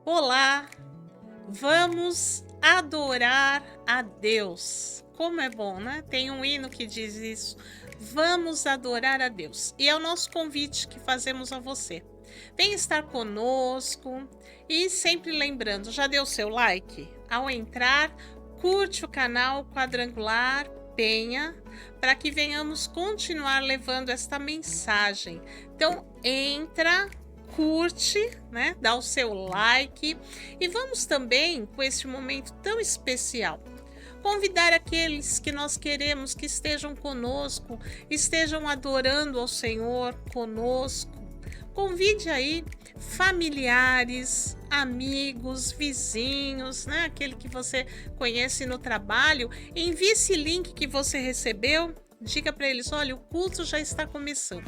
Olá, vamos adorar a Deus. Como é bom, né? Tem um hino que diz isso. Vamos adorar a Deus. E é o nosso convite que fazemos a você. Vem estar conosco e sempre lembrando, já deu seu like? Ao entrar, curte o canal Quadrangular Penha para que venhamos continuar levando esta mensagem. Então, entra, curte, né? Dá o seu like e vamos também, com este momento tão especial, convidar aqueles que nós queremos que estejam conosco, estejam adorando ao Senhor conosco. Convide aí familiares, amigos, vizinhos, né? Aquele que você conhece no trabalho. Envie esse link que você recebeu. Diga para eles, olha, o culto já está começando.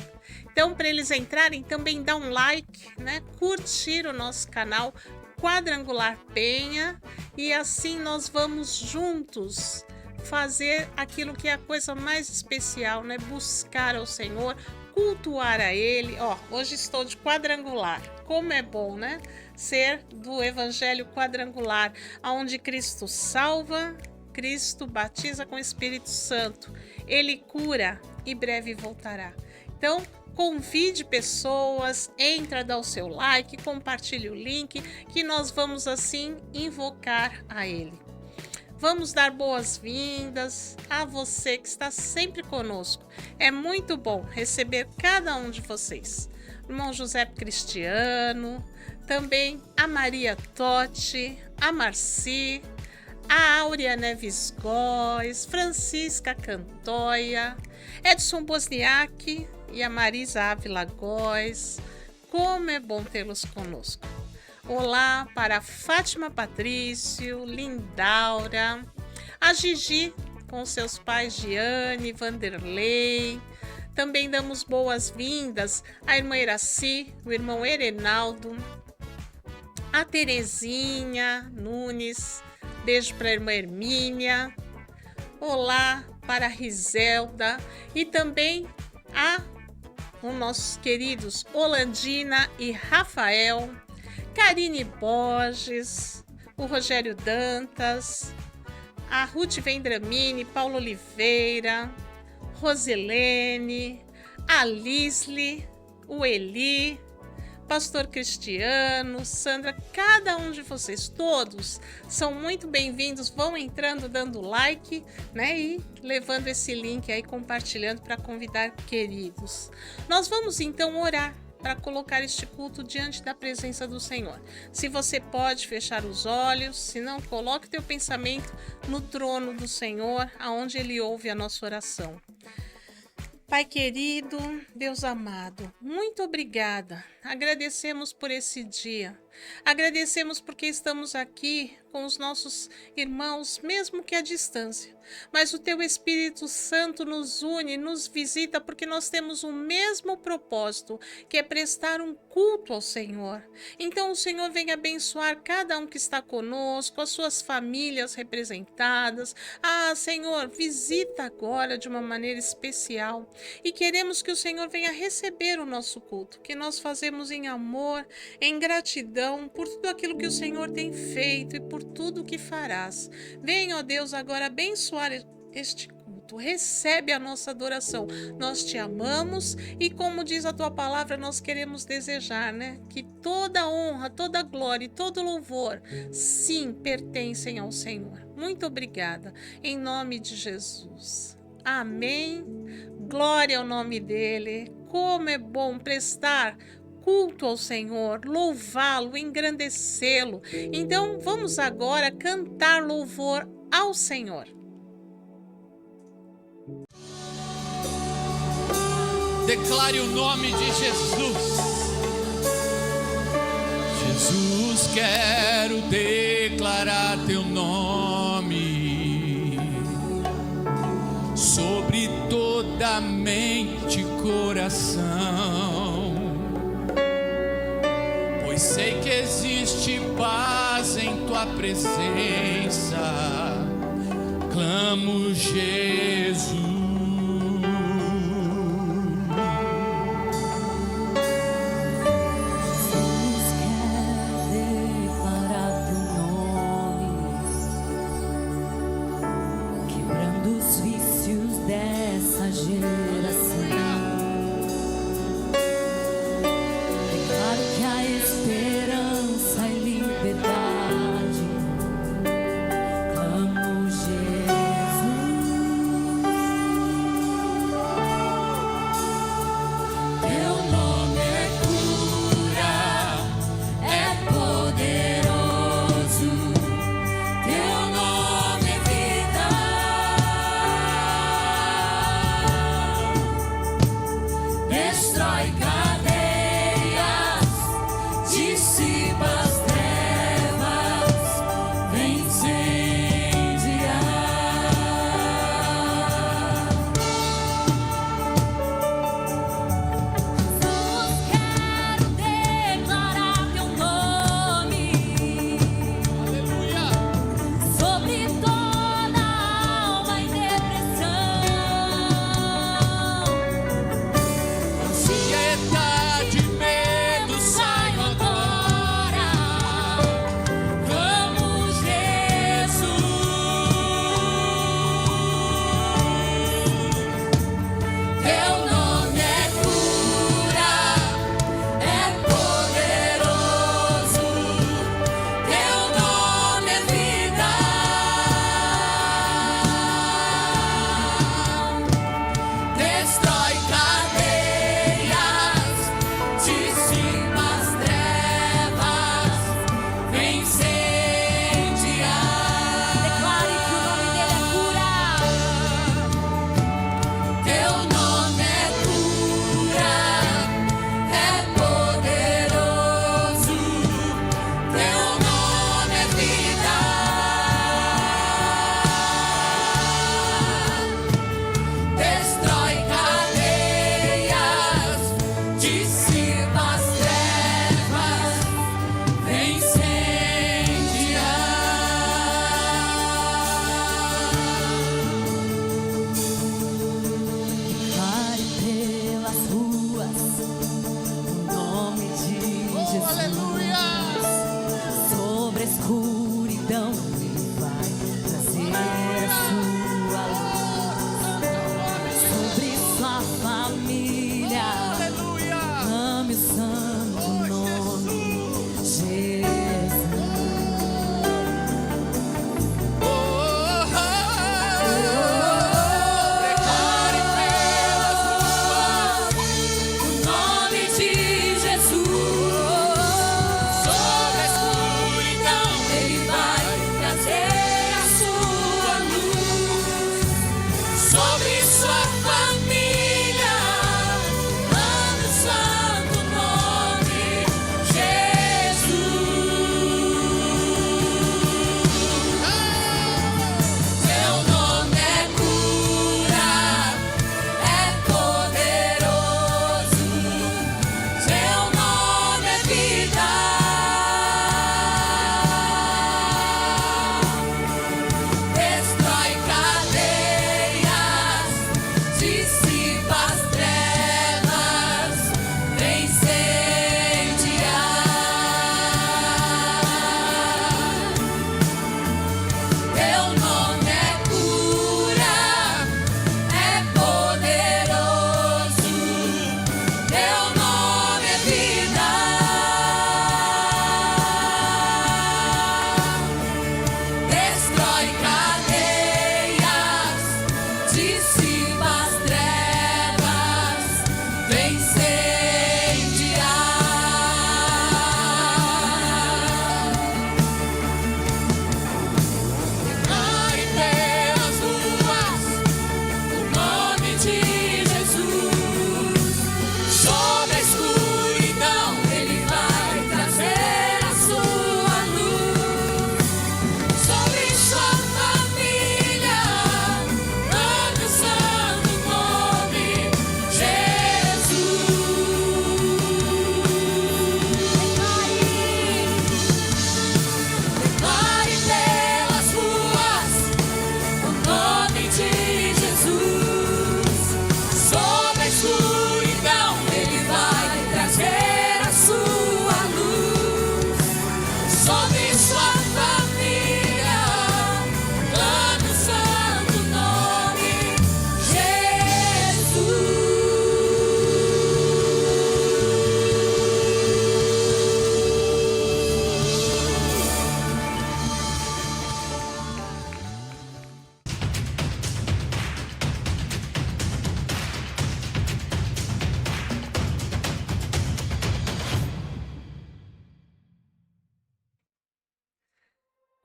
Então, para eles entrarem, também dá um like, né? Curtir o nosso canal Quadrangular Penha e assim nós vamos juntos fazer aquilo que é a coisa mais especial, né? Buscar ao Senhor, cultuar a Ele. Hoje estou de quadrangular. Como é bom, né? Ser do Evangelho quadrangular, onde Cristo salva, Cristo batiza com o Espírito Santo, Ele cura e breve voltará. Então, convide pessoas, entra, dá o seu like, compartilhe o link, que nós vamos assim invocar a Ele. Vamos dar boas-vindas a você que está sempre conosco. É muito bom receber cada um de vocês. Irmão José Cristiano, também a Maria Totti, a Marci, a Áurea Neves Góes, Francisca Cantoia, Edson Bosniak e a Marisa Ávila Góes. Como é bom tê-los conosco. Olá para a Fátima Patrício, Lindaura, a Gigi com seus pais Giane, Vanderlei. Também damos boas-vindas à irmã Iraci, o irmão Erenaldo, a Terezinha Nunes. Beijo para a irmã Hermínia. Olá para a Riselda e também os nossos queridos Holandina e Rafael, Karine Borges, o Rogério Dantas, a Ruth Vendramini, Paulo Oliveira, Rosilene, a Lisli, o Eli, Pastor Cristiano, Sandra, cada um de vocês, todos são muito bem-vindos, vão entrando, dando like, né, e levando esse link aí, compartilhando para convidar queridos. Nós vamos então orar para colocar este culto diante da presença do Senhor. Se você pode fechar os olhos, se não, coloque teu pensamento no trono do Senhor, aonde Ele ouve a nossa oração. Pai querido, Deus amado, muito obrigada. Agradecemos por esse dia. Agradecemos porque estamos aqui com os nossos irmãos, mesmo que à distância. Mas o Teu Espírito Santo nos une, nos visita, porque nós temos o mesmo propósito, que é prestar um culto ao Senhor. Então o Senhor vem abençoar cada um que está conosco, as suas famílias representadas. Senhor, visita agora de uma maneira especial. E queremos que o Senhor venha receber o nosso culto, que nós fazemos em amor, em gratidão por tudo aquilo que o Senhor tem feito e por tudo que farás. Venha, ó Deus, agora abençoar este culto. Recebe a nossa adoração. Nós te amamos e, como diz a tua palavra, nós queremos desejar, né, que toda honra, toda glória e todo louvor, sim, pertencem ao Senhor. Muito obrigada. Em nome de Jesus. Amém. Glória ao nome dele. Como é bom prestar culto ao Senhor, louvá-lo, engrandecê-lo. Então, vamos agora cantar louvor ao Senhor. Declare o nome de Jesus. Jesus, quero declarar teu nome sobre toda mente e coração, pois sei que existe paz em tua presença. Clamo, Jesus. geração. Declaro que há esperança e liberdade. Clamo Jesus. Teu nome é cura, é poderoso. Teu nome é vida. Destrói cadeias, dissipa as trevas, vem incendiar. Jesus, quero declarar teu nome Aleluia. sobre toda alma em depressão. Ansiedade, medo, saiam agora. Clamo Jesus. Teu nome é cura, é poderoso. Teu nome é vida. Destrói cadeias, dissipa as trevas, vem incendiar. Declare que o nome dele é cura. Teu nome é cura, é poderoso. Teu nome é vida. Destrói cadeias, dissipa as trevas, vem incendiar. Pare pelas ruas o nome de Jesus. Aleluia! Sobre a escuridão ele vai trazer a sua luz. Sobre sua família, Aleluia! ame o santo nome Jesus. Declare pelas ruas O nome de Jesus. sobre a escuridão. Ele vai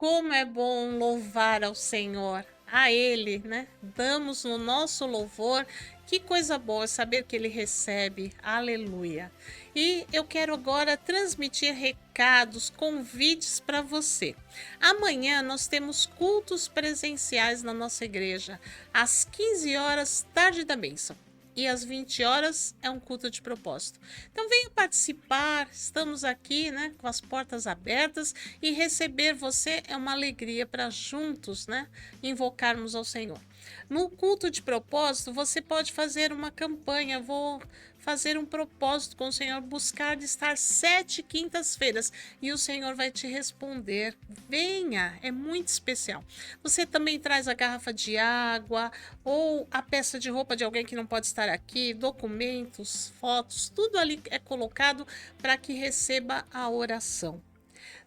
Como é bom louvar ao Senhor, a Ele, né? Damos o nosso louvor. Que coisa boa saber que Ele recebe. Aleluia. E eu quero agora transmitir recados, convites para você. Amanhã nós temos cultos presenciais na nossa igreja, às 15 horas, tarde da bênção. E às 20 horas é um culto de propósito. Então venha participar, estamos aqui, né, com as portas abertas, e receber você é uma alegria para juntos, né, invocarmos ao Senhor. No culto de propósito, você pode fazer uma campanha. Vou fazer um propósito com o Senhor, buscar de estar 7 quintas-feiras, e o Senhor vai te responder. Venha, é muito especial. Você também traz a garrafa de água ou a peça de roupa de alguém que não pode estar aqui, documentos, fotos, tudo ali é colocado para que receba a oração.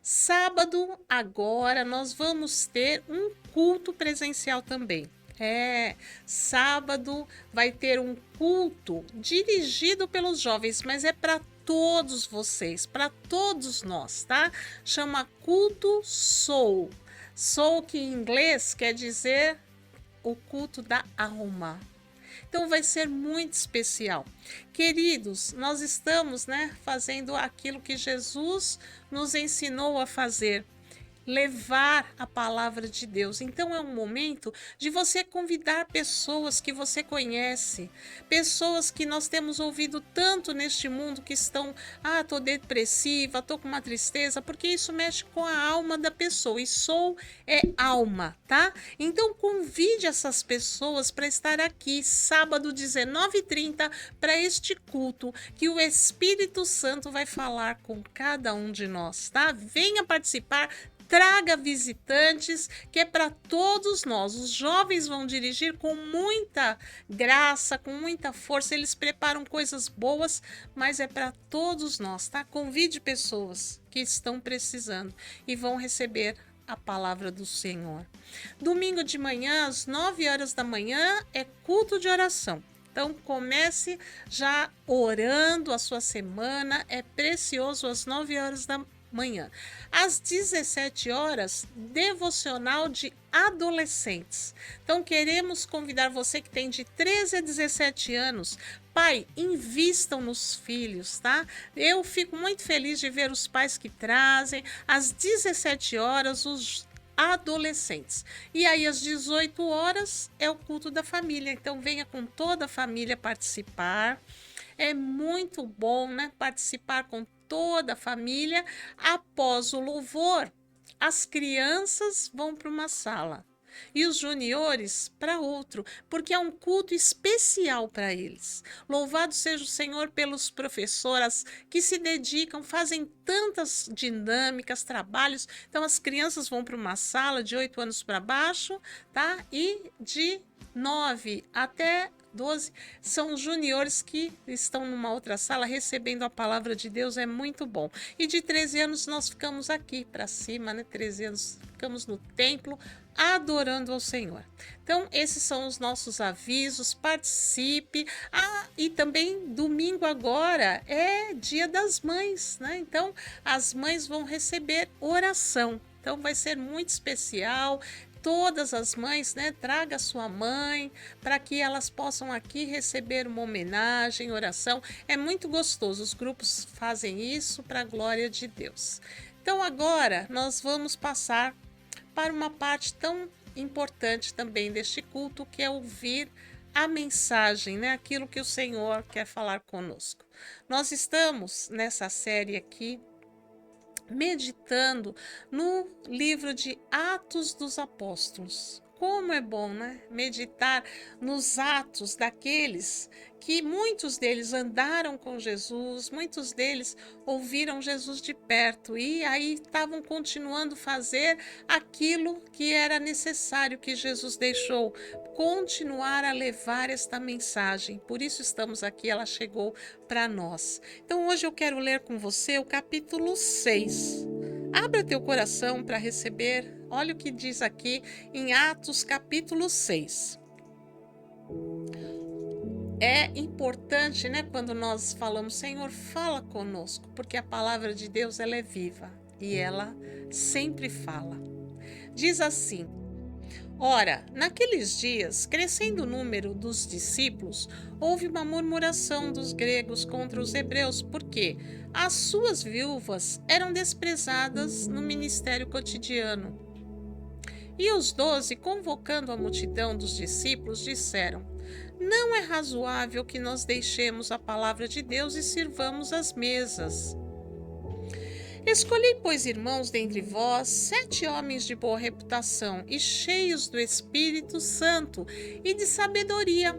Sábado, agora, nós vamos ter um culto presencial também. Sábado vai ter um culto dirigido pelos jovens, mas é para todos vocês, para todos nós, tá? Chama Culto Soul. Soul, que em inglês quer dizer o culto da alma. Então vai ser muito especial. Queridos, nós estamos, né, fazendo aquilo que Jesus nos ensinou a fazer. Levar a palavra de Deus. Então é um momento de você convidar pessoas que você conhece, pessoas que nós temos ouvido tanto neste mundo que estão, tô depressiva, tô com uma tristeza, porque isso mexe com a alma da pessoa, e soul é alma, tá? Então convide essas pessoas para estar aqui sábado 19h30 para este culto, que o Espírito Santo vai falar com cada um de nós, tá? Venha participar. Traga visitantes, que é para todos nós. Os jovens vão dirigir com muita graça, com muita força. Eles preparam coisas boas, mas é para todos nós, tá? Convide pessoas que estão precisando e vão receber a palavra do Senhor. Domingo de manhã, às 9 horas da manhã, é culto de oração. Então comece já orando a sua semana. É precioso, às 9 horas da manhã. Às 17 horas, devocional de adolescentes. Então queremos convidar você que tem de 13 a 17 anos. Pai, invistam nos filhos, tá? Eu fico muito feliz de ver os pais que trazem às 17 horas os adolescentes. E aí às 18 horas é o culto da família. Então venha com toda a família participar. É muito bom, né, participar com toda a família. Após o louvor, as crianças vão para uma sala e os juniores para outro, porque é um culto especial para eles. Louvado seja o Senhor pelos professoras que se dedicam, fazem tantas dinâmicas, trabalhos. Então as crianças vão para uma sala de 8 anos para baixo, tá? E de 9 até 12 são os juniores que estão numa outra sala recebendo a palavra de Deus. É muito bom. E de 13 anos nós ficamos aqui para cima, né? 13 anos ficamos no templo adorando ao Senhor. Então esses são os nossos avisos. Participe. E também domingo agora é Dia das Mães, né? Então as mães vão receber oração. Então vai ser muito especial. Todas as mães, né, traga sua mãe para que elas possam aqui receber uma homenagem, oração. É muito gostoso, os grupos fazem isso para a glória de Deus. Então agora nós vamos passar para uma parte tão importante também deste culto, que é ouvir a mensagem, né, aquilo que o Senhor quer falar conosco. Nós estamos nessa série aqui, meditando no livro de Atos dos Apóstolos. Como é bom, né? Meditar nos atos daqueles que muitos deles andaram com Jesus, muitos deles ouviram Jesus de perto e aí estavam continuando a fazer aquilo que era necessário, que Jesus deixou, continuar a levar esta mensagem. Por isso estamos aqui, ela chegou para nós. Então hoje eu quero ler com você o capítulo 6. Abra teu coração para receber. Olha o que diz aqui em Atos capítulo 6. É importante, né, quando nós falamos, Senhor, fala conosco, porque a palavra de Deus ela é viva e ela sempre fala. Diz assim: Ora, naqueles dias, crescendo o número dos discípulos, houve uma murmuração dos gregos contra os hebreus, porque as suas viúvas eram desprezadas no ministério cotidiano. E os 12, convocando a multidão dos discípulos, disseram: Não é razoável que nós deixemos a palavra de Deus e sirvamos as mesas. Escolhi, pois, irmãos, dentre vós, 7 homens de boa reputação e cheios do Espírito Santo e de sabedoria,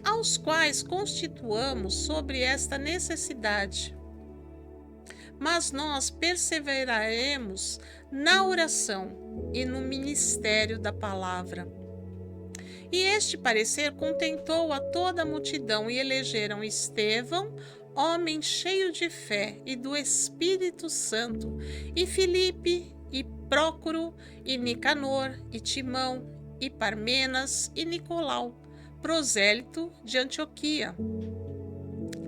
aos quais constituamos sobre esta necessidade. Mas nós perseveraremos na oração e no ministério da palavra. E este parecer contentou a toda a multidão, e elegeram Estevão, homem cheio de fé e do Espírito Santo, e Filipe, e Prócoro, e Nicanor, e Timão, e Parmenas, e Nicolau, prosélito de Antioquia.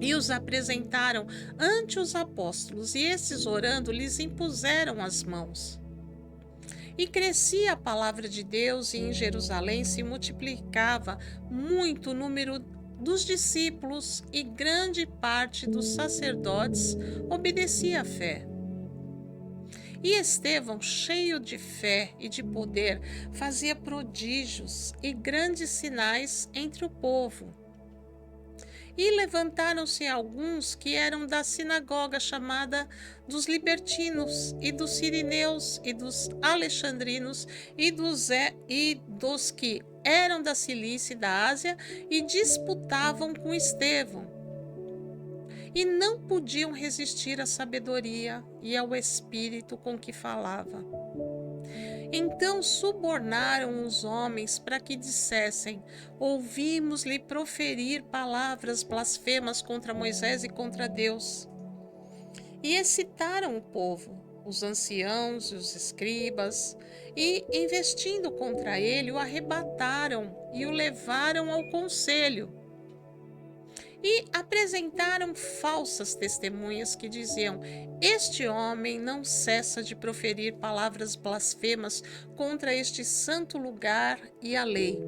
E os apresentaram ante os apóstolos, e esses, orando, lhes impuseram as mãos. E crescia a palavra de Deus, e em Jerusalém se multiplicava muito o número dos discípulos, e grande parte dos sacerdotes obedecia à fé. E Estevão, cheio de fé e de poder, fazia prodígios e grandes sinais entre o povo. E levantaram-se alguns que eram da sinagoga chamada dos libertinos, e dos sirineus, e dos alexandrinos, e dos que eram da Cilícia e da Ásia, e disputavam com Estevão. E não podiam resistir à sabedoria e ao espírito com que falava. Então subornaram os homens para que dissessem: Ouvimos-lhe proferir palavras blasfemas contra Moisés e contra Deus. E excitaram o povo, os anciãos e os escribas, e, investindo contra ele, o arrebataram e o levaram ao conselho. E apresentaram falsas testemunhas que diziam: Este homem não cessa de proferir palavras blasfemas contra este santo lugar e a lei.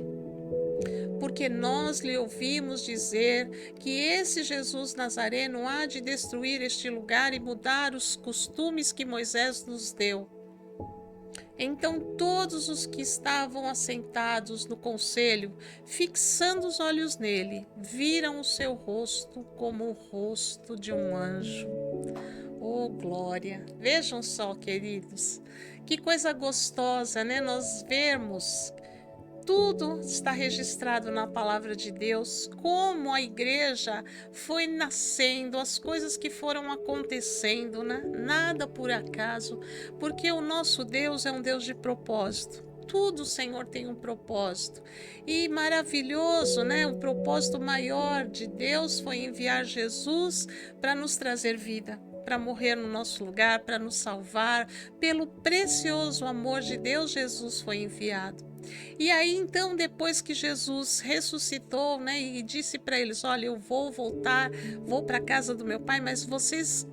Porque nós lhe ouvimos dizer que esse Jesus Nazareno há de destruir este lugar e mudar os costumes que Moisés nos deu. Então todos os que estavam assentados no conselho, fixando os olhos nele, viram o seu rosto como o rosto de um anjo. Oh, glória! Vejam só, queridos, que coisa gostosa, né? Nós vermos, tudo está registrado na palavra de Deus, como a igreja foi nascendo, as coisas que foram acontecendo, né? Nada por acaso, porque o nosso Deus é um Deus de propósito. Tudo, o Senhor, tem um propósito. E maravilhoso, né? O propósito maior de Deus foi enviar Jesus para nos trazer vida, para morrer no nosso lugar, para nos salvar. Pelo precioso amor de Deus, Jesus foi enviado. E aí, então, depois que Jesus ressuscitou, né, e disse para eles: Olha, eu vou voltar, vou para a casa do meu Pai, mas vocês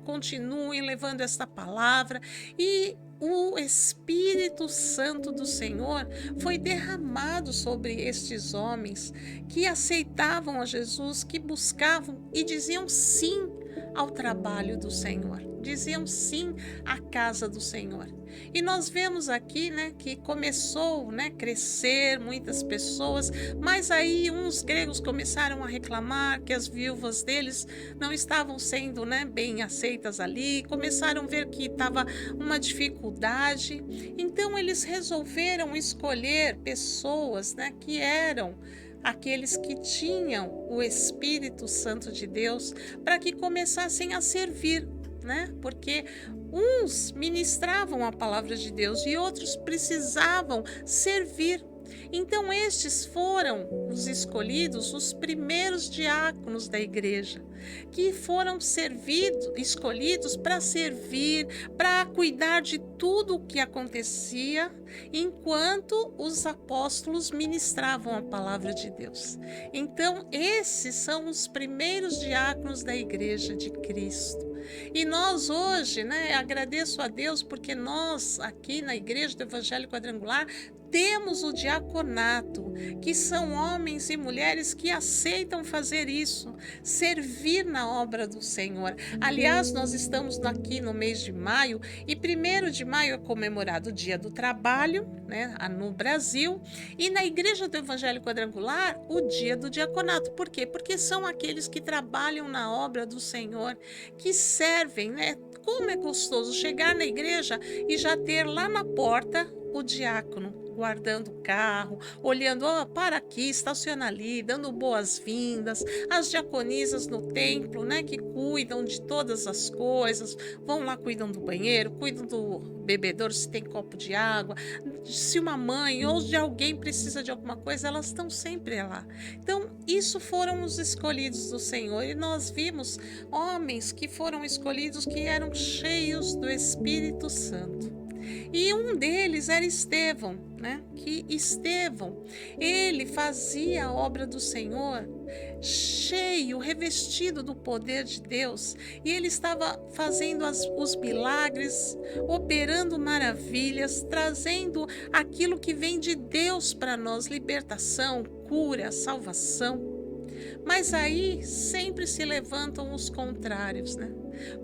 continuem levando esta palavra. E o Espírito Santo do Senhor foi derramado sobre estes homens que aceitavam a Jesus, que buscavam e diziam sim ao trabalho do Senhor, diziam sim à casa do Senhor. E nós vemos aqui, né, que começou, né, crescer muitas pessoas, mas aí uns gregos começaram a reclamar que as viúvas deles não estavam sendo, né, bem aceitas ali, começaram a ver que estava uma dificuldade. Então eles resolveram escolher pessoas, né, que eram aqueles que tinham o Espírito Santo de Deus, para que começassem a servir, né? Porque uns ministravam a palavra de Deus e outros precisavam servir. Então estes foram os escolhidos, os primeiros diáconos da igreja, que foram escolhidos para servir, para cuidar de tudo o que acontecia, enquanto os apóstolos ministravam a palavra de Deus. Então esses são os primeiros diáconos da igreja de Cristo. E nós hoje, né, agradeço a Deus porque nós aqui na Igreja do Evangelho Quadrangular temos o diaconato, que são homens e mulheres que aceitam fazer isso, servir na obra do Senhor. Aliás, nós estamos aqui no mês de maio e 1º de maio é comemorado o Dia do Trabalho, né, no Brasil, e na Igreja do Evangelho Quadrangular, o Dia do Diaconato. Por quê? Porque são aqueles que trabalham na obra do Senhor, que servem, né? Como é gostoso chegar na igreja e já ter lá na porta o diácono guardando o carro, olhando, para aqui, estaciona ali, dando boas-vindas, as diaconisas no templo, né, que cuidam de todas as coisas, vão lá, cuidam do banheiro, cuidam do bebedouro, se tem copo de água, se uma mãe ou de alguém precisa de alguma coisa, elas estão sempre lá. Então, isso foram os escolhidos do Senhor, e nós vimos homens que foram escolhidos que eram cheios do Espírito Santo. E um deles era Estevão, né? Que Estevão, ele fazia a obra do Senhor cheio, revestido do poder de Deus, e ele estava fazendo os milagres, operando maravilhas, trazendo aquilo que vem de Deus para nós, libertação, cura, salvação. Mas aí sempre se levantam os contrários, né?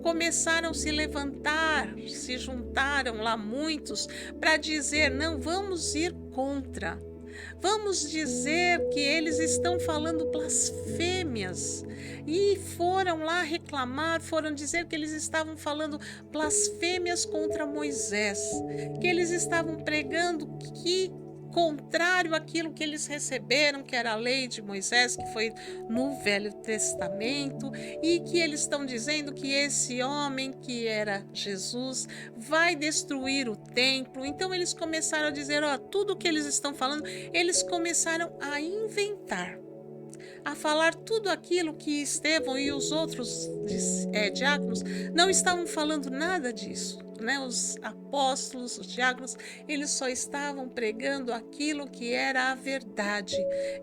Começaram a se levantar, se juntaram lá muitos para dizer: não, vamos ir contra. Vamos dizer que eles estão falando blasfêmias. E foram lá reclamar, foram dizer que eles estavam falando blasfêmias contra Moisés, que eles estavam pregando que contrário àquilo que eles receberam, que era a lei de Moisés, que foi no Velho Testamento, e que eles estão dizendo que esse homem, que era Jesus, vai destruir o templo. Então eles começaram a dizer, tudo que eles estão falando, eles começaram a inventar, a falar tudo aquilo que Estevão e os outros diáconos não estavam falando nada disso. Né? Os apóstolos, os diáconos, eles só estavam pregando aquilo que era a verdade,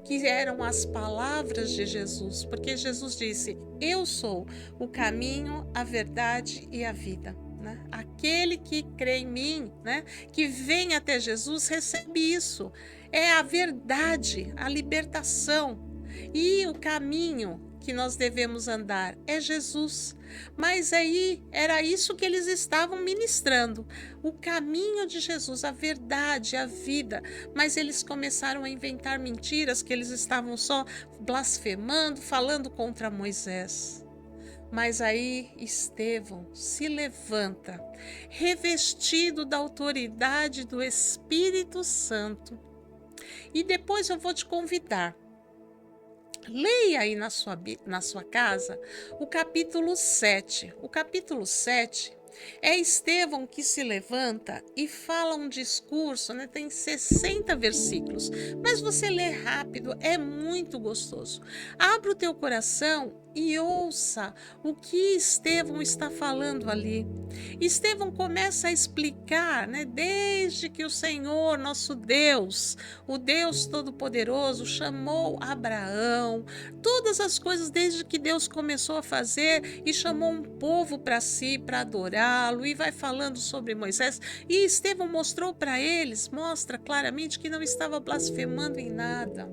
que eram as palavras de Jesus, porque Jesus disse: eu sou o caminho, a verdade e a vida. Né? Aquele que crê em mim, né, que vem até Jesus, recebe isso. É a verdade, a libertação. E o caminho que nós devemos andar é Jesus. Mas aí era isso que eles estavam ministrando, o caminho de Jesus, a verdade, a vida. Mas eles começaram a inventar mentiras, que eles estavam só blasfemando, falando contra Moisés. Mas aí Estevão se levanta, revestido da autoridade do Espírito Santo. E depois eu vou te convidar. Leia aí na sua casa o capítulo 7. O capítulo 7 é Estevão que se levanta e fala um discurso, né? Tem 60 versículos, mas você lê rápido, é muito gostoso. Abra o teu coração e ouça o que Estevão está falando ali. Estevão começa a explicar, né, desde que o Senhor, nosso Deus, o Deus Todo-Poderoso, chamou Abraão, todas as coisas desde que Deus começou a fazer e chamou um povo para si, para adorá-lo, e vai falando sobre Moisés. E Estevão mostrou para eles, mostra claramente que não estava blasfemando em nada.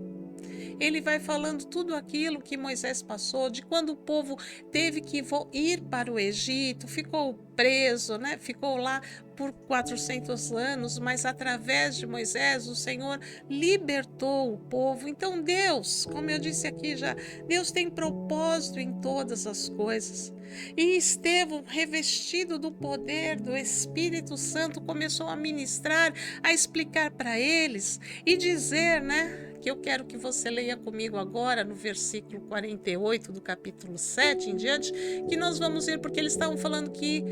Ele vai falando tudo aquilo que Moisés passou, de quando o povo teve que ir para o Egito, ficou preso, né? Ficou lá por 400 anos, mas através de Moisés o Senhor libertou o povo. Então Deus, como eu disse aqui já, Deus tem propósito em todas as coisas. E Estevão, revestido do poder do Espírito Santo, começou a ministrar, a explicar para eles e dizer, né? Que eu quero que você leia comigo agora no versículo 48 do capítulo 7 em diante, que nós vamos ver, porque eles estavam falando que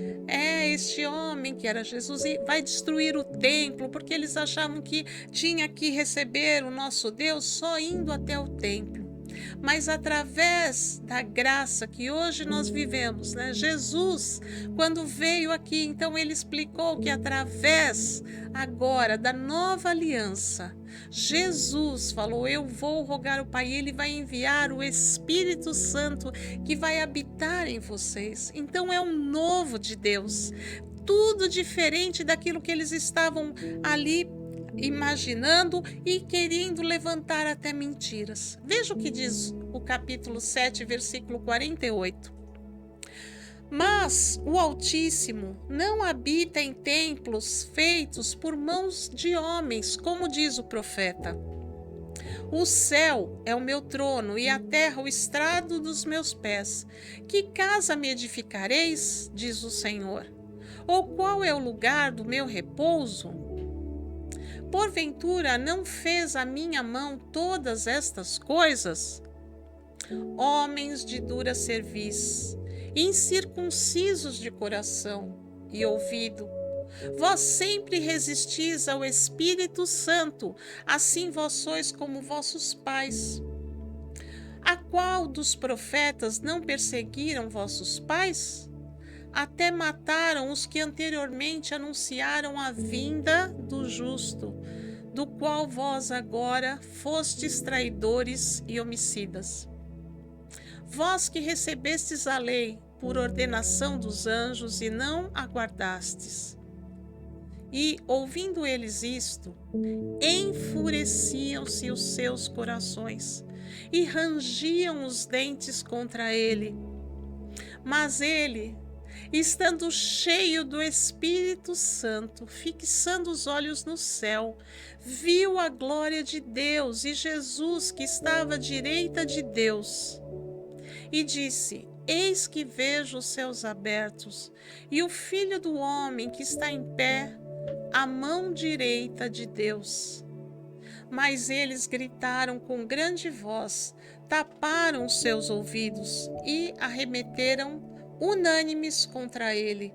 este homem, que era Jesus, vai destruir o templo, porque eles achavam que tinha que receber o nosso Deus só indo até o templo. Mas através da graça que hoje nós vivemos, né? Jesus, quando veio aqui, então ele explicou que através agora da nova aliança, Jesus falou: eu vou rogar ao Pai, ele vai enviar o Espírito Santo que vai habitar em vocês. Então é um novo de Deus, tudo diferente daquilo que eles estavam ali imaginando e querendo levantar até mentiras. Veja o que diz o capítulo 7, versículo 48. Mas o Altíssimo não habita em templos feitos por mãos de homens, como diz o profeta. O céu é o meu trono e a terra o estrado dos meus pés. Que casa me edificareis, diz o Senhor? Ou qual é o lugar do meu repouso? Porventura não fez a minha mão todas estas coisas? Homens de dura cerviz, incircuncisos de coração e ouvido, vós sempre resistis ao Espírito Santo, assim vós sois como vossos pais. A qual dos profetas não perseguiram vossos pais? Até mataram os que anteriormente anunciaram a vinda do justo, do qual vós agora fostes traidores e homicidas. Vós que recebestes a lei por ordenação dos anjos e não a guardastes. E, ouvindo eles isto, enfureciam-se os seus corações e rangiam os dentes contra ele. Mas ele, estando cheio do Espírito Santo, fixando os olhos no céu, viu a glória de Deus e Jesus que estava à direita de Deus. E disse: eis que vejo os céus abertos, e o Filho do Homem que está em pé, à mão direita de Deus. Mas eles gritaram com grande voz, taparam os seus ouvidos e arremeteram unânimes contra ele.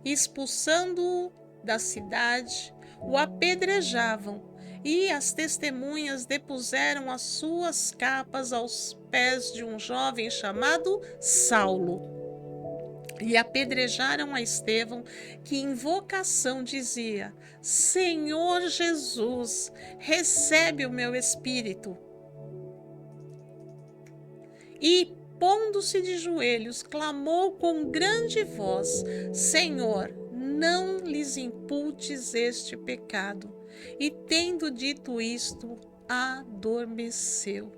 Expulsando-o da cidade, o apedrejavam, e as testemunhas depuseram as suas capas aos pés de um jovem chamado Saulo. E apedrejaram a Estevão, que em vocação dizia: Senhor Jesus, recebe o meu espírito. E, pondo-se de joelhos, clamou com grande voz: Senhor, não lhes imputes este pecado. E tendo dito isto, adormeceu.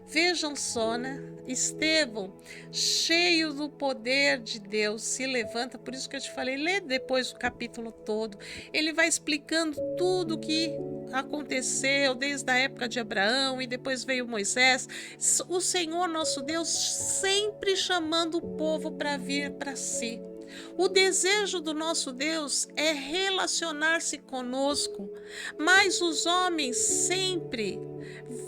Vejam só, né? Estevão, cheio do poder de Deus, se levanta. Por isso que eu te falei, lê depois o capítulo todo. Ele vai explicando tudo o que aconteceu desde a época de Abraão e depois veio Moisés. O Senhor nosso Deus sempre chamando o povo para vir para si. O desejo do nosso Deus é relacionar-se conosco, mas os homens sempre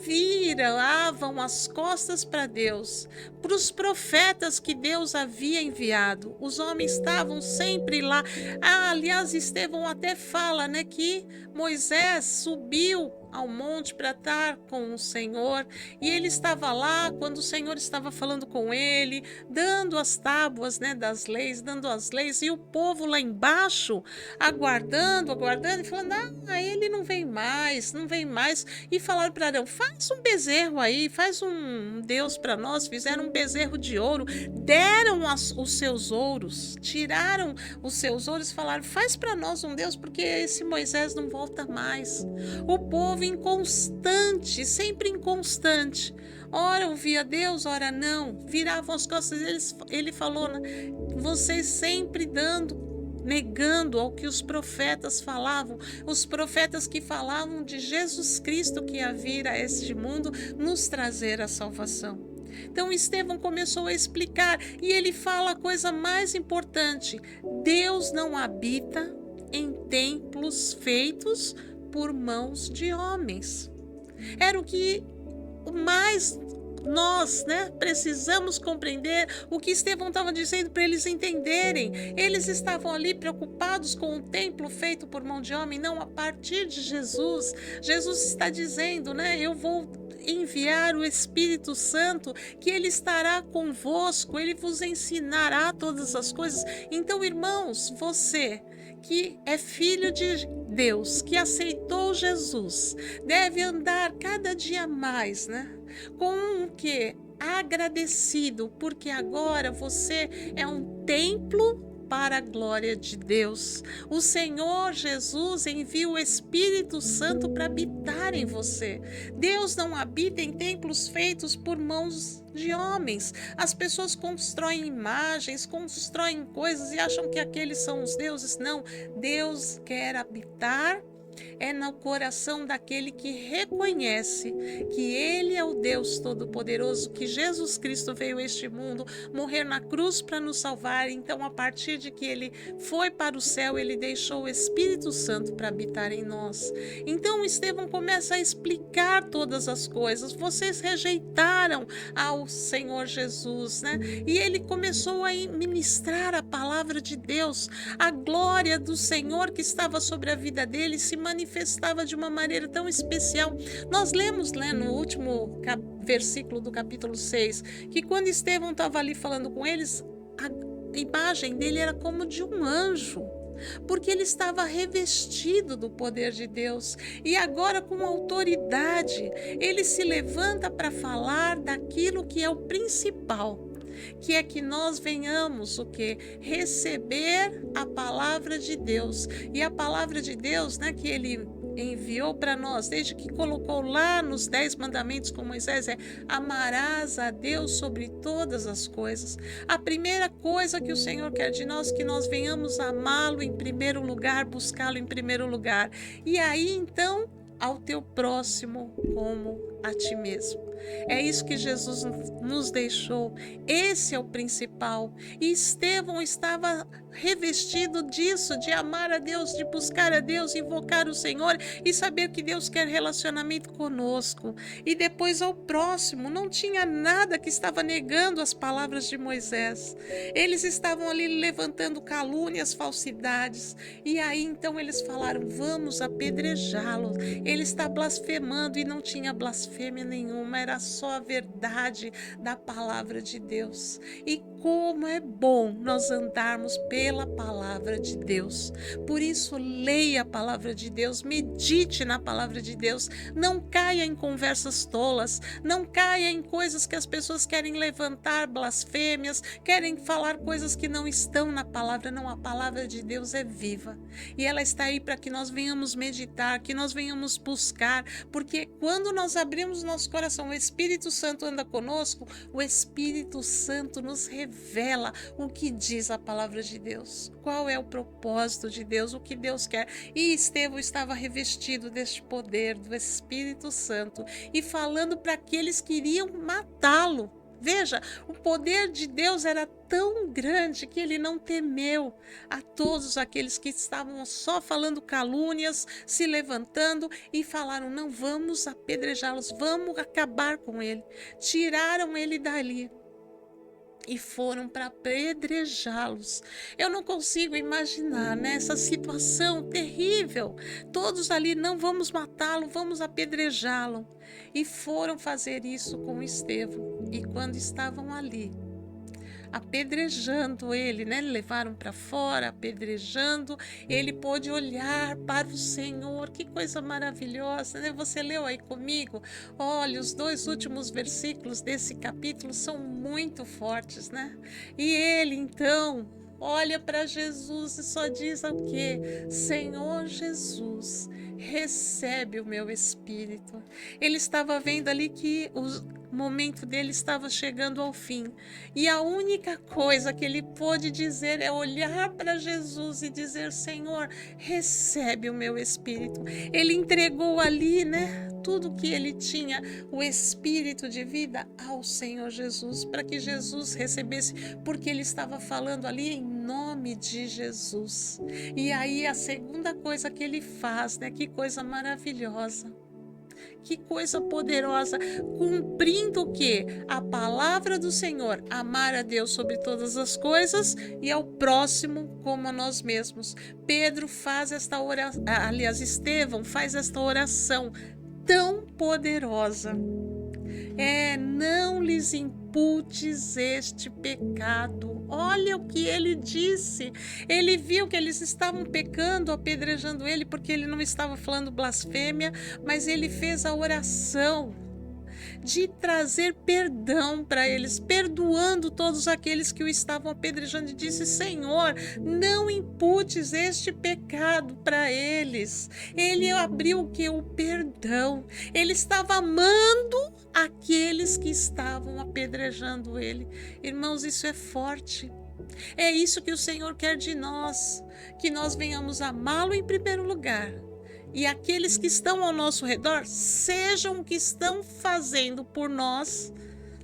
viravam as costas para Deus, para os profetas que Deus havia enviado. Os homens estavam sempre lá. Aliás, Estevão até fala, né, que Moisés subiu ao monte para estar com o Senhor, e ele estava lá quando o Senhor estava falando com ele, dando as tábuas, né, das leis, dando as leis, e o povo lá embaixo aguardando, e falando: ele não vem mais, e falaram para Arão: faz um bezerro aí, faz um Deus para nós. Fizeram um bezerro de ouro, deram os seus ouros, tiraram os seus ouros e falaram: faz para nós um Deus, porque esse Moisés não volta mais. O povo inconstante, sempre inconstante, ora ouvia Deus, ora não, viravam as costas. Ele falou, né? Vocês sempre negando ao que os profetas falavam, os profetas que falavam de Jesus Cristo que ia vir a este mundo nos trazer a salvação. Então Estevão começou a explicar, e ele fala a coisa mais importante: Deus não habita em templos feitos por mãos de homens. Era o que mais nós, né, precisamos compreender, o que Estevão estava dizendo para eles entenderem. Eles estavam ali preocupados com o templo feito por mão de homem, não a partir de Jesus. Jesus está dizendo, né, eu vou enviar o Espírito Santo, que ele estará convosco, ele vos ensinará todas as coisas. Então, irmãos, você que é filho de Deus, que aceitou Jesus, deve andar cada dia mais, né? Com o quê? Agradecido, porque agora você é um templo para a glória de Deus. O Senhor Jesus envia o Espírito Santo para habitar em você. Deus não habita em templos feitos por mãos de homens. As pessoas constroem imagens, constroem coisas e acham que aqueles são os deuses. Não, Deus quer habitar no coração daquele que reconhece que Ele é o Deus Todo-Poderoso, que Jesus Cristo veio a este mundo morrer na cruz para nos salvar. Então, a partir de que Ele foi para o céu, Ele deixou o Espírito Santo para habitar em nós. Então, Estevão começa a explicar todas as coisas. Vocês rejeitaram ao Senhor Jesus, né? E ele começou a ministrar a palavra de Deus. A glória do Senhor que estava sobre a vida dele se manifestava de uma maneira tão especial. Nós lemos, né, no último versículo do capítulo 6, que quando Estevão estava ali falando com eles, a imagem dele era como de um anjo, porque ele estava revestido do poder de Deus. E agora, com autoridade, ele se levanta para falar daquilo que é o principal, que é que nós venhamos o quê? Receber a palavra de Deus. E a palavra de Deus, né, que ele enviou para nós, desde que colocou lá nos 10 mandamentos com Moisés, é: amarás a Deus sobre todas as coisas. A primeira coisa que o Senhor quer de nós, que nós venhamos amá-lo em primeiro lugar, buscá-lo em primeiro lugar. E aí, então, ao teu próximo como a ti mesmo. É isso que Jesus nos deixou. Esse é o principal. E Estevão estava revestido disso, de amar a Deus, de buscar a Deus, invocar o Senhor e saber que Deus quer relacionamento conosco. E depois ao próximo. Não tinha nada que estava negando as palavras de Moisés. Eles estavam ali levantando calúnias, falsidades. E aí então eles falaram: vamos apedrejá-lo. Ele está blasfemando, e não tinha blasfêmia nenhuma, era só a verdade da palavra de Deus. E como é bom nós andarmos pela palavra de Deus. Por isso, leia a palavra de Deus, medite na palavra de Deus, não caia em conversas tolas, não caia em coisas que as pessoas querem levantar, blasfêmias, querem falar coisas que não estão na palavra. Não, a palavra de Deus é viva e ela está aí para que nós venhamos meditar, que nós venhamos buscar, porque quando nós abrimos nosso coração, o Espírito Santo anda conosco, o Espírito Santo nos revela o que diz a palavra de Deus, qual é o propósito de Deus, o que Deus quer. E Estevão estava revestido deste poder do Espírito Santo e falando para aqueles que queriam matá-lo. Veja, o poder de Deus era tão grande que ele não temeu a todos aqueles que estavam só falando calúnias, se levantando e falaram: não, vamos apedrejá-los, vamos acabar com ele. Tiraram ele dali e foram para apedrejá-los. Eu não consigo imaginar, né, essa situação terrível. Todos ali: não, vamos matá-lo, vamos apedrejá-lo. E foram fazer isso com Estevão. E quando estavam ali, apedrejando ele, né? Levaram para fora, apedrejando. Ele pôde olhar para o Senhor. Que coisa maravilhosa, né? Você leu aí comigo? Olha, os 2 últimos versículos desse capítulo são muito fortes, né? E ele, então, olha para Jesus e só diz o quê? Senhor Jesus, recebe o meu espírito. Ele estava vendo ali que o momento dele estava chegando ao fim. E a única coisa que ele pôde dizer é olhar para Jesus e dizer: Senhor, recebe o meu espírito. Ele entregou ali, né, tudo que ele tinha, o espírito de vida, ao Senhor Jesus, para que Jesus recebesse, porque ele estava falando ali em nome de Jesus. E aí a segunda coisa que ele faz, né, que coisa maravilhosa. Que coisa poderosa, cumprindo o quê? A palavra do Senhor, amar a Deus sobre todas as coisas e ao próximo como a nós mesmos. Pedro faz esta oração, aliás, Estevão faz esta oração tão poderosa. Não lhes imputes este pecado. Olha o que ele disse. Ele viu que eles estavam pecando, apedrejando ele, porque ele não estava falando blasfêmia, mas ele fez a oração de trazer perdão para eles, perdoando todos aqueles que o estavam apedrejando, e disse: Senhor, não imputes este pecado para eles. Ele abriu o que? O perdão. Ele estava amando aqueles que estavam apedrejando ele. Irmãos, isso é forte. É isso que o Senhor quer de nós, que nós venhamos amá-lo em primeiro lugar. E aqueles que estão ao nosso redor, sejam o que estão fazendo por nós.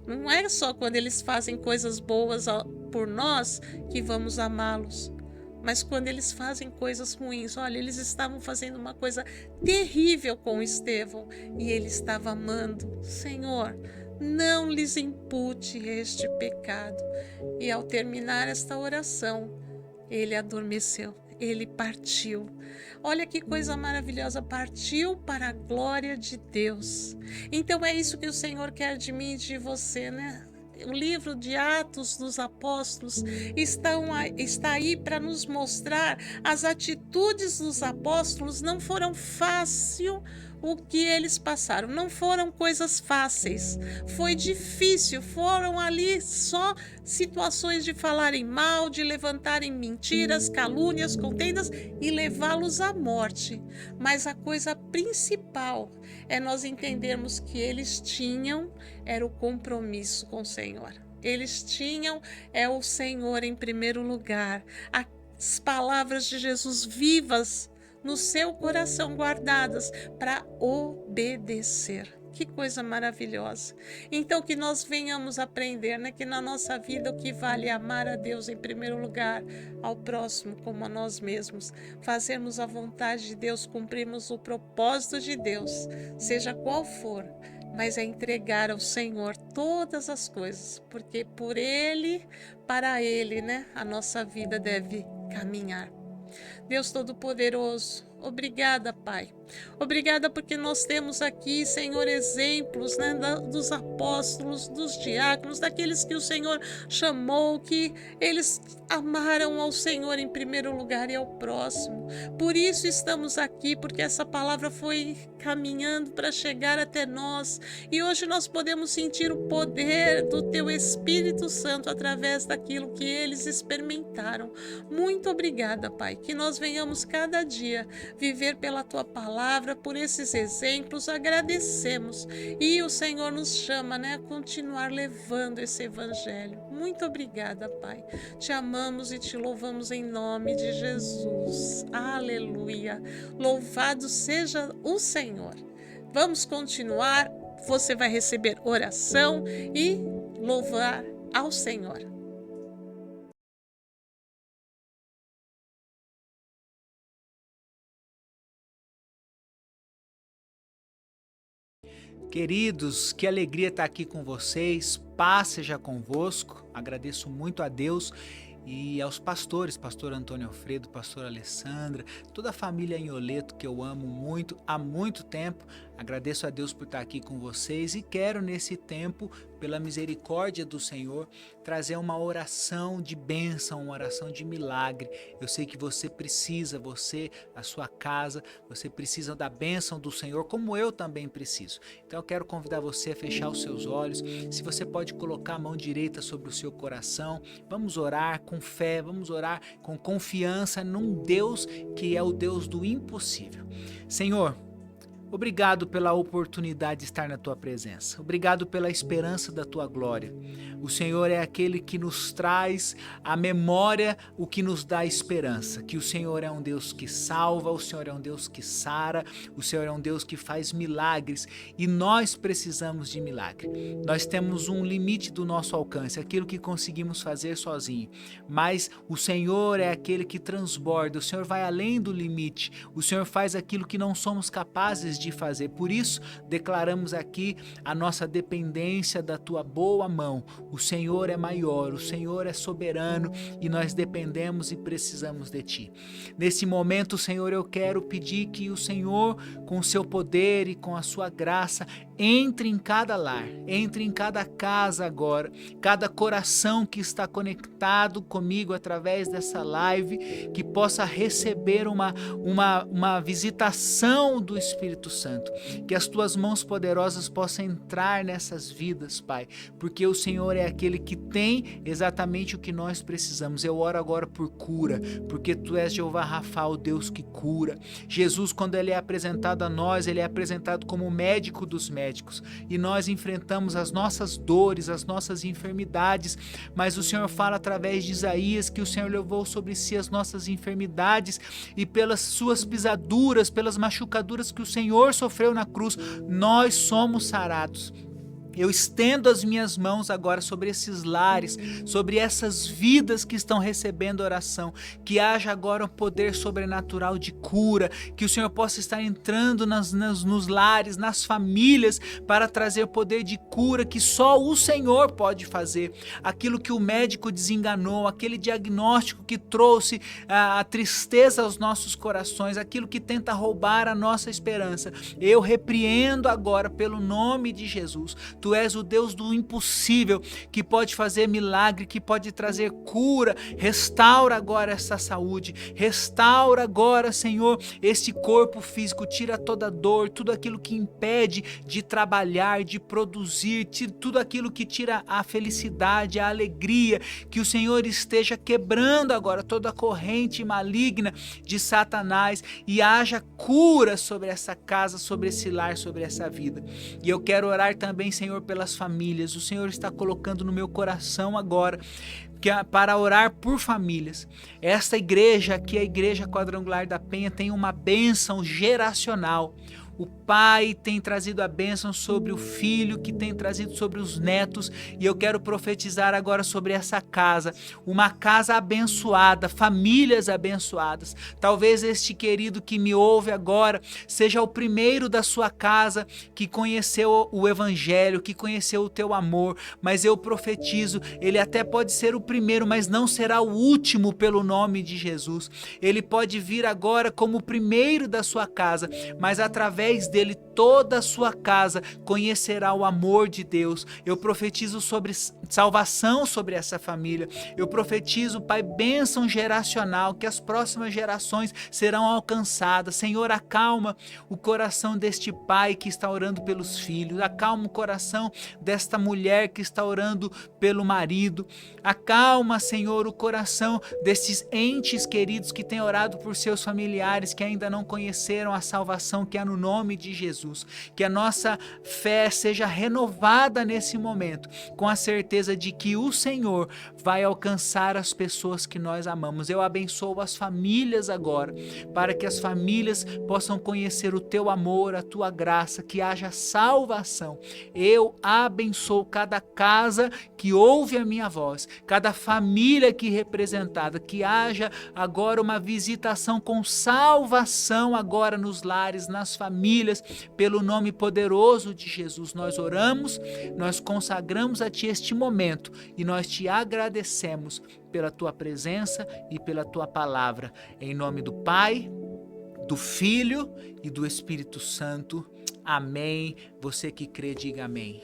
Não é só quando eles fazem coisas boas por nós que vamos amá-los, mas quando eles fazem coisas ruins. Olha, eles estavam fazendo uma coisa terrível com Estevão e ele estava amando. Senhor, não lhes impute este pecado. E ao terminar esta oração, ele adormeceu. Ele partiu. Olha que coisa maravilhosa, partiu para a glória de Deus. Então é isso que o Senhor quer de mim e de você, né? O livro de Atos dos Apóstolos está aí para nos mostrar as atitudes dos apóstolos. Não foram fácil o que eles passaram, não foram coisas fáceis, foi difícil, foram ali só situações de falarem mal, de levantarem mentiras, calúnias, contendas e levá-los à morte. Mas a coisa principal é nós entendermos que eles tinham era o compromisso com o Senhor. Eles tinham o Senhor em primeiro lugar, as palavras de Jesus vivas no seu coração, guardadas para obedecer. Que coisa maravilhosa. Então que nós venhamos aprender, né, que na nossa vida o que vale é amar a Deus em primeiro lugar, ao próximo como a nós mesmos, fazermos a vontade de Deus, cumprirmos o propósito de Deus, seja qual for, mas é entregar ao Senhor todas as coisas, porque por Ele, para Ele, né, a nossa vida deve caminhar. Deus Todo-Poderoso, obrigada, Pai. Obrigada porque nós temos aqui, Senhor, exemplos, né, dos apóstolos, dos diáconos, daqueles que o Senhor chamou, que eles amaram ao Senhor em primeiro lugar e ao próximo. Por isso estamos aqui, porque essa palavra foi caminhando para chegar até nós e hoje nós podemos sentir o poder do Teu Espírito Santo através daquilo que eles experimentaram. Muito obrigada, Pai, que nós venhamos cada dia viver pela Tua palavra, por esses exemplos, agradecemos. E o Senhor nos chama, né, a continuar levando esse evangelho. Muito obrigada, Pai. Te amamos e te louvamos em nome de Jesus. Aleluia. Louvado seja o Senhor. Vamos continuar. Você vai receber oração e louvar ao Senhor. Queridos, que alegria estar aqui com vocês, paz seja convosco, agradeço muito a Deus e aos pastores, pastor Antônio Alfredo, pastor Alessandra, toda a família Inholeto que eu amo muito, há muito tempo, agradeço a Deus por estar aqui com vocês e quero nesse tempo, pela misericórdia do Senhor, trazer uma oração de bênção, uma oração de milagre. Eu sei que você precisa, você, a sua casa, você precisa da bênção do Senhor, como eu também preciso. Então eu quero convidar você a fechar os seus olhos, se você pode colocar a mão direita sobre o seu coração, vamos orar com fé, vamos orar com confiança num Deus que é o Deus do impossível. Senhor, obrigado pela oportunidade de estar na Tua presença. Obrigado pela esperança da Tua glória. O Senhor é aquele que nos traz à memória o que nos dá esperança. Que o Senhor é um Deus que salva, o Senhor é um Deus que sara, o Senhor é um Deus que faz milagres e nós precisamos de milagre. Nós temos um limite do nosso alcance, aquilo que conseguimos fazer sozinho. Mas o Senhor é aquele que transborda, o Senhor vai além do limite, o Senhor faz aquilo que não somos capazes de de fazer. Por isso, declaramos aqui a nossa dependência da tua boa mão. O Senhor é maior, o Senhor é soberano e nós dependemos e precisamos de ti. Nesse momento, Senhor, eu quero pedir que o Senhor, com o seu poder e com a sua graça, entre em cada lar, entre em cada casa agora, cada coração que está conectado comigo através dessa live, que possa receber uma visitação do Espírito Santo, que as tuas mãos poderosas possam entrar nessas vidas, Pai, porque o Senhor é aquele que tem exatamente o que nós precisamos. Eu oro agora por cura, porque tu és Jeová Rafa, o Deus que cura. Jesus, quando ele é apresentado a nós, ele é apresentado como o médico dos médicos, e nós enfrentamos as nossas dores, as nossas enfermidades, mas o Senhor fala através de Isaías que o Senhor levou sobre si as nossas enfermidades e pelas suas pisaduras, pelas machucaduras que o Senhor sofreu na cruz, nós somos sarados. Eu estendo as minhas mãos agora sobre esses lares, sobre essas vidas que estão recebendo oração, que haja agora um poder sobrenatural de cura, que o Senhor possa estar entrando nos lares, nas famílias, para trazer poder de cura que só o Senhor pode fazer. Aquilo que o médico desenganou, aquele diagnóstico que trouxe a tristeza aos nossos corações, aquilo que tenta roubar a nossa esperança, eu repreendo agora pelo nome de Jesus. Tu és o Deus do impossível, que pode fazer milagre, que pode trazer cura. Restaura agora essa saúde, restaura agora, Senhor, esse corpo físico, tira toda dor, tudo aquilo que impede de trabalhar, de produzir, tudo aquilo que tira a felicidade, a alegria, que o Senhor esteja quebrando agora toda a corrente maligna de Satanás e haja cura sobre essa casa, sobre esse lar, sobre essa vida. E eu quero orar também, Senhor, pelas famílias. O Senhor está colocando no meu coração agora para orar por famílias. Esta igreja aqui, a Igreja Quadrangular da Penha, tem uma bênção geracional. O pai tem trazido a bênção sobre o filho, que tem trazido sobre os netos, e eu quero profetizar agora sobre essa casa, uma casa abençoada, famílias abençoadas. Talvez este querido que me ouve agora seja o primeiro da sua casa que conheceu o Evangelho, que conheceu o teu amor, mas eu profetizo, ele até pode ser o primeiro, mas não será o último pelo nome de Jesus. Ele pode vir agora como o primeiro da sua casa, mas através dele toda a sua casa conhecerá o amor de Deus. Eu profetizo sobre salvação sobre essa família. Eu profetizo, Pai, bênção geracional, que as próximas gerações serão alcançadas. Senhor, acalma o coração deste pai que está orando pelos filhos, acalma o coração desta mulher que está orando pelo marido, acalma, Senhor, o coração destes entes queridos que têm orado por seus familiares que ainda não conheceram a salvação que há no nome de Jesus. Que a nossa fé seja renovada nesse momento, com a certeza de que o Senhor vai alcançar as pessoas que nós amamos. Eu abençoo as famílias agora, para que as famílias possam conhecer o teu amor, a tua graça, que haja salvação. Eu abençoo cada casa que ouve a minha voz, cada família aqui representada, que haja agora uma visitação com salvação agora nos lares, nas famílias, pelo nome poderoso de Jesus. Nós oramos, nós consagramos a Ti este momento e nós Te agradecemos pela Tua presença e pela Tua palavra. Em nome do Pai, do Filho e do Espírito Santo. Amém. Você que crê, diga amém.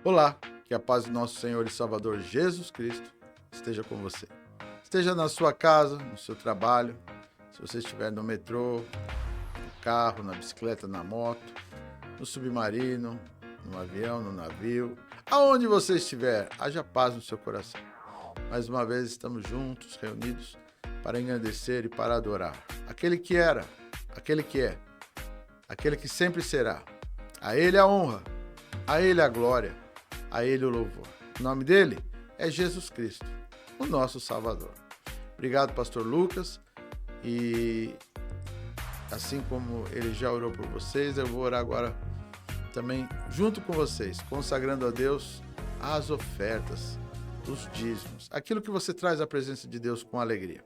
Olá, que a paz do nosso Senhor e Salvador Jesus Cristo esteja com você. Esteja na sua casa, no seu trabalho, se você estiver no metrô, no carro, na bicicleta, na moto, no submarino, no avião, no navio, aonde você estiver, haja paz no seu coração. Mais uma vez estamos juntos, reunidos, para engrandecer e para adorar aquele que era, aquele que é, aquele que sempre será. A Ele a honra, a Ele a glória, a Ele o louvor. O nome dele é Jesus Cristo, o nosso Salvador. Obrigado, Pastor Lucas. E assim como ele já orou por vocês, eu vou orar agora também junto com vocês, consagrando a Deus as ofertas, os dízimos, aquilo que você traz à presença de Deus com alegria.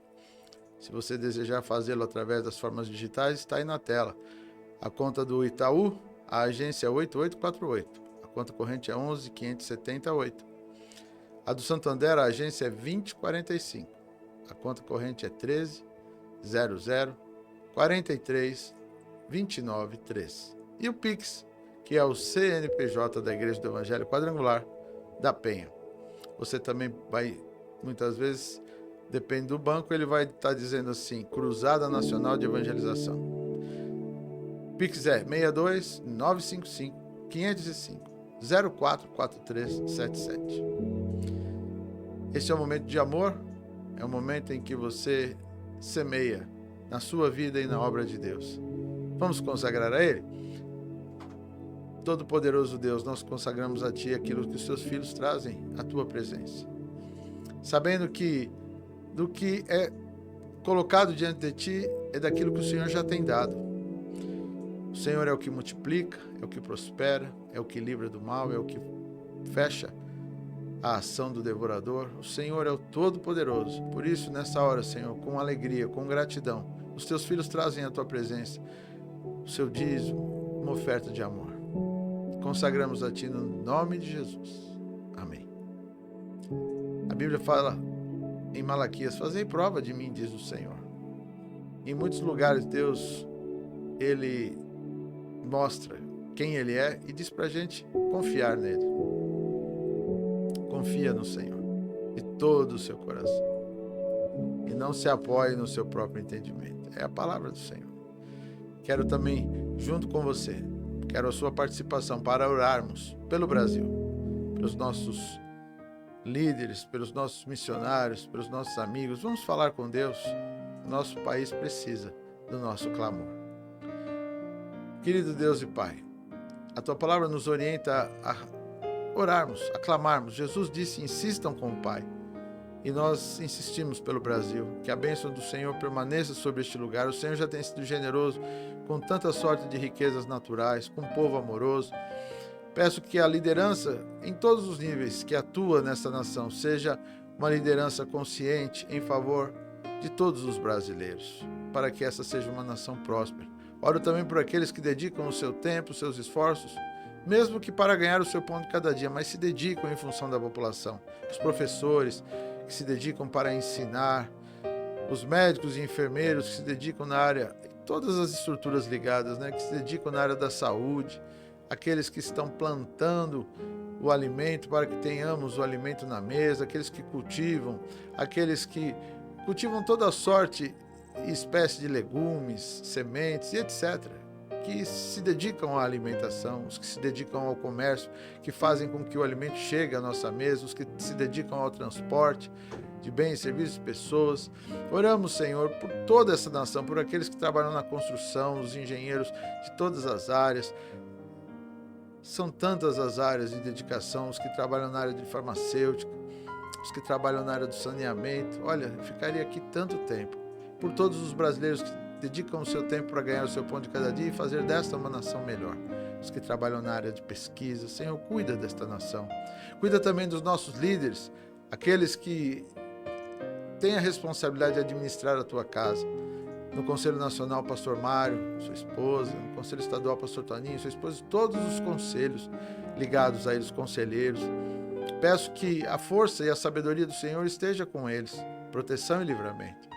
Se você desejar fazê-lo através das formas digitais, está aí na tela. A conta do Itaú, a agência é 8848, a conta corrente é 11.578. A do Santander, a agência é 2045, a conta corrente é 13.00.43.29.3. E o Pix, que é o CNPJ da Igreja do Evangelho Quadrangular da Penha. Você também vai, muitas vezes, depende do banco, ele vai estar dizendo assim, Cruzada Nacional de Evangelização. Pix é 62 955 505 044377. Este é um momento de amor, é um momento em que você semeia na sua vida e na obra de Deus. Vamos consagrar a Ele? Todo-Poderoso Deus, nós consagramos a Ti aquilo que os Teus filhos trazem à Tua presença. Sabendo que do que é colocado diante de Ti é daquilo que o Senhor já tem dado. O Senhor é o que multiplica, é o que prospera, é o que livra do mal, é o que fecha a ação do devorador. O Senhor é o Todo-Poderoso. Por isso, nessa hora, Senhor, com alegria, com gratidão, os Teus filhos trazem à Tua presença o seu dízimo, uma oferta de amor. Consagramos a Ti no nome de Jesus. Amém. A Bíblia fala em Malaquias, fazei prova de mim, diz o Senhor. Em muitos lugares, Deus, Ele mostra quem Ele é e diz pra gente confiar nele. Confia no Senhor de todo o seu coração e não se apoie no seu próprio entendimento. É a palavra do Senhor. Quero também, junto com você, quero a sua participação para orarmos pelo Brasil, pelos nossos líderes, pelos nossos missionários, pelos nossos amigos. Vamos falar com Deus. Nosso país precisa do nosso clamor. Querido Deus e Pai, a Tua palavra nos orienta a orarmos, a clamarmos. Jesus disse, insistam com o Pai. E nós insistimos pelo Brasil, que a bênção do Senhor permaneça sobre este lugar. O Senhor já tem sido generoso com tanta sorte de riquezas naturais, com um povo amoroso. Peço que a liderança, em todos os níveis que atua nessa nação, seja uma liderança consciente em favor de todos os brasileiros, para que essa seja uma nação próspera. Oro também por aqueles que dedicam o seu tempo, os seus esforços, mesmo que para ganhar o seu pão de cada dia, mas se dedicam em função da população. Os professores que se dedicam para ensinar, os médicos e enfermeiros que se dedicam na área, todas as estruturas ligadas, que se dedicam na área da saúde, aqueles que estão plantando o alimento para que tenhamos o alimento na mesa, aqueles que cultivam, aqueles que cultivam toda sorte e espécie de legumes, sementes e etc., que se dedicam à alimentação, os que se dedicam ao comércio, que fazem com que o alimento chegue à nossa mesa, os que se dedicam ao transporte de bens, serviços e pessoas. Oramos, Senhor, por toda essa nação, por aqueles que trabalham na construção, os engenheiros de todas as áreas. São tantas as áreas de dedicação, os que trabalham na área de farmacêutica, os que trabalham na área do saneamento. Olha, eu ficaria aqui tanto tempo. Por todos os brasileiros que dedicam o seu tempo para ganhar o seu pão de cada dia e fazer desta uma nação melhor. Os que trabalham na área de pesquisa. Senhor, cuida desta nação. Cuida também dos nossos líderes, aqueles que têm a responsabilidade de administrar a tua casa. No Conselho Nacional, pastor Mário, sua esposa, no Conselho Estadual, pastor Toninho, sua esposa, todos os conselhos ligados a eles, conselheiros. Peço que a força e a sabedoria do Senhor esteja com eles, proteção e livramento.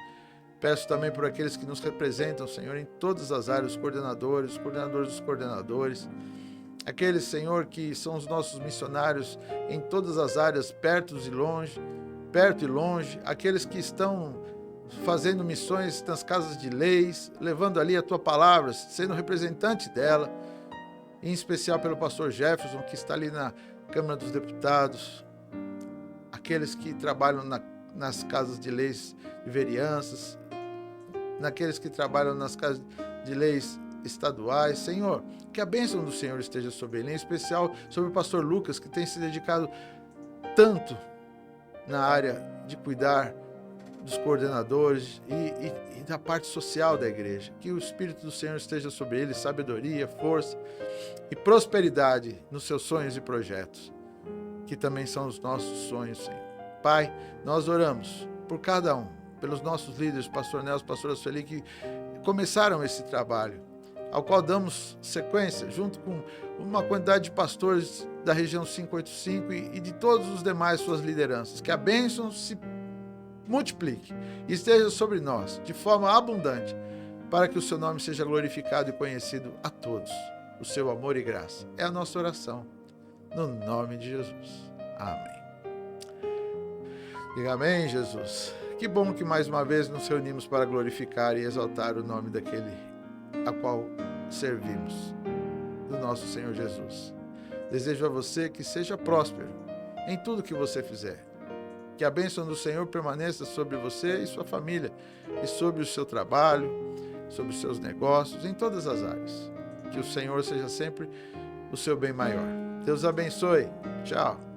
Peço também por aqueles que nos representam, Senhor, em todas as áreas, os coordenadores dos coordenadores, aqueles, Senhor, que são os nossos missionários em todas as áreas, perto e longe, aqueles que estão fazendo missões nas casas de leis, levando ali a Tua palavra, sendo representante dela, em especial pelo pastor Jefferson, que está ali na Câmara dos Deputados, aqueles que trabalham nas casas de leis de vereanças, naqueles que trabalham nas casas de leis estaduais. Senhor, que a bênção do Senhor esteja sobre ele, em especial sobre o pastor Lucas, que tem se dedicado tanto na área de cuidar dos coordenadores e da parte social da igreja. Que o Espírito do Senhor esteja sobre eles, sabedoria, força e prosperidade nos seus sonhos e projetos, que também são os nossos sonhos, Senhor. Pai, nós oramos por cada um, pelos nossos líderes, pastor Nelson, pastora Sueli, que começaram esse trabalho, ao qual damos sequência, junto com uma quantidade de pastores da região 585 e de todos os demais suas lideranças. Que a bênção se multiplique e esteja sobre nós de forma abundante, para que o seu nome seja glorificado e conhecido a todos. O seu amor e graça é a nossa oração, no nome de Jesus. Amém. Diga amém, Jesus. Que bom que mais uma vez nos reunimos para glorificar e exaltar o nome daquele a qual servimos, do nosso Senhor Jesus. Desejo a você que seja próspero em tudo que você fizer. Que a bênção do Senhor permaneça sobre você e sua família, e sobre o seu trabalho, sobre os seus negócios, em todas as áreas. Que o Senhor seja sempre o seu bem maior. Deus abençoe. Tchau.